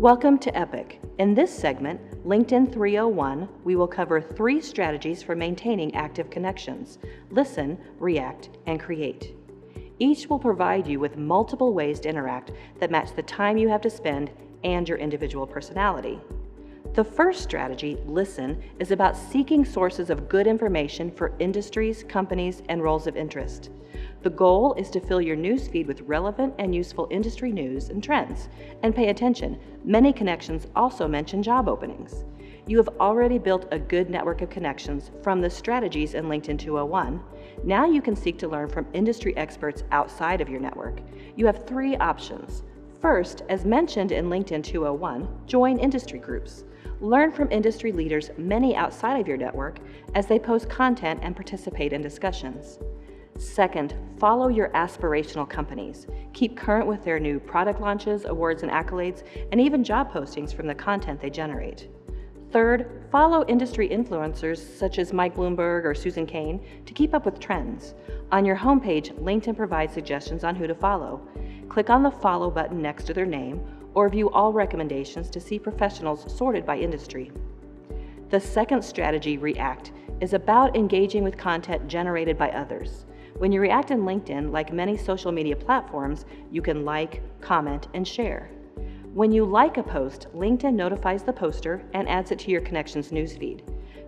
Welcome to Epic. In this segment, LinkedIn 301, we will cover 3 strategies for maintaining active connections: listen, react, and create. Each will provide you with multiple ways to interact that match the time you have to spend and your individual personality. The first strategy, listen, is about seeking sources of good information for industries, companies, and roles of interest. The goal is to fill your newsfeed with relevant and useful industry news and trends. And pay attention, many connections also mention job openings. You have already built a good network of connections from the strategies in LinkedIn 201. Now you can seek to learn from industry experts outside of your network. You have 3 options. First, as mentioned in LinkedIn 201, join industry groups. Learn from industry leaders, many outside of your network, as they post content and participate in discussions. Second, follow your aspirational companies. Keep current with their new product launches, awards and accolades, and even job postings from the content they generate. Third, follow industry influencers such as Mike Bloomberg or Susan Cain to keep up with trends. On your homepage, LinkedIn provides suggestions on who to follow. Click on the follow button next to their name, or view all recommendations to see professionals sorted by industry. The second strategy, react, is about engaging with content generated by others. When you react in LinkedIn, like many social media platforms, you can like, comment, and share. When you like a post, LinkedIn notifies the poster and adds it to your connections newsfeed.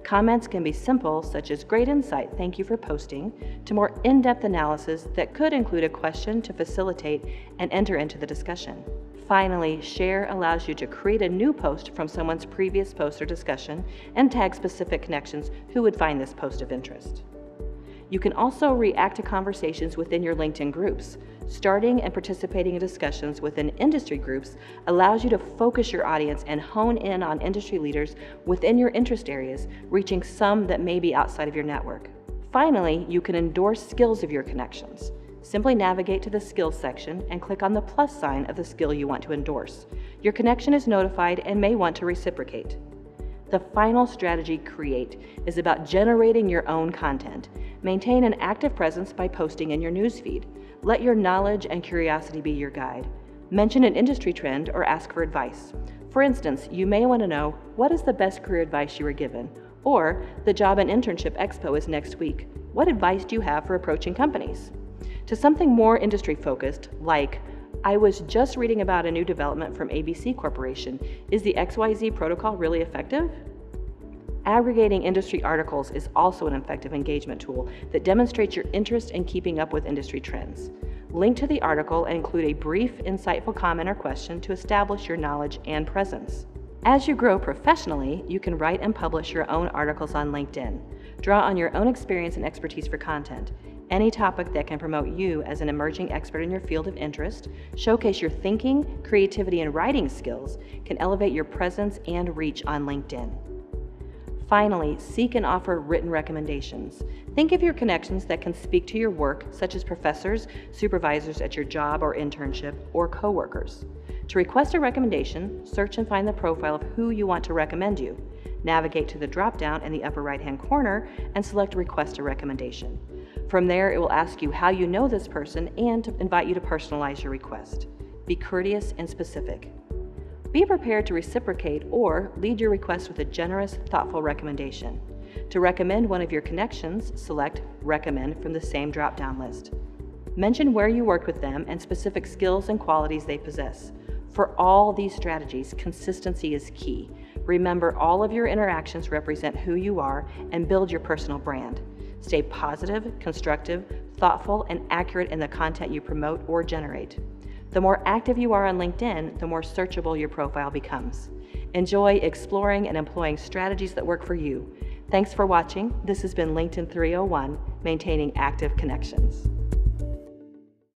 Comments can be simple, such as "Great insight, thank you for posting," to more in-depth analysis that could include a question to facilitate and enter into the discussion. Finally, share allows you to create a new post from someone's previous post or discussion and tag specific connections who would find this post of interest. You can also react to conversations within your LinkedIn groups. Starting and participating in discussions within industry groups allows you to focus your audience and hone in on industry leaders within your interest areas, reaching some that may be outside of your network. Finally, you can endorse skills of your connections. Simply navigate to the skills section and click on the plus sign of the skill you want to endorse. Your connection is notified and may want to reciprocate. The final strategy, create, is about generating your own content. Maintain an active presence by posting in your newsfeed. Let your knowledge and curiosity be your guide. Mention an industry trend or ask for advice. For instance, you may want to know, what is the best career advice you were given? Or, the Job and Internship Expo is next week. What advice do you have for approaching companies? To something more industry focused, like, I was just reading about a new development from ABC Corporation. Is the XYZ protocol really effective? Aggregating industry articles is also an effective engagement tool that demonstrates your interest in keeping up with industry trends. Link to the article and include a brief, insightful comment or question to establish your knowledge and presence. As you grow professionally, you can write and publish your own articles on LinkedIn. Draw on your own experience and expertise for content. Any topic that can promote you as an emerging expert in your field of interest, showcase your thinking, creativity, and writing skills, can elevate your presence and reach on LinkedIn. Finally, seek and offer written recommendations. Think of your connections that can speak to your work, such as professors, supervisors at your job or internship, or coworkers. To request a recommendation, search and find the profile of who you want to recommend you. Navigate to the drop-down in the upper right-hand corner and select Request a Recommendation. From there, it will ask you how you know this person and to invite you to personalize your request. Be courteous and specific. Be prepared to reciprocate or lead your request with a generous, thoughtful recommendation. To recommend one of your connections, select Recommend from the same drop-down list. Mention where you worked with them and specific skills and qualities they possess. For all these strategies, consistency is key. Remember, all of your interactions represent who you are and build your personal brand. Stay positive, constructive, thoughtful, and accurate in the content you promote or generate. The more active you are on LinkedIn, the more searchable your profile becomes. Enjoy exploring and employing strategies that work for you. Thanks for watching. This has been LinkedIn 301, Maintaining Active Connections.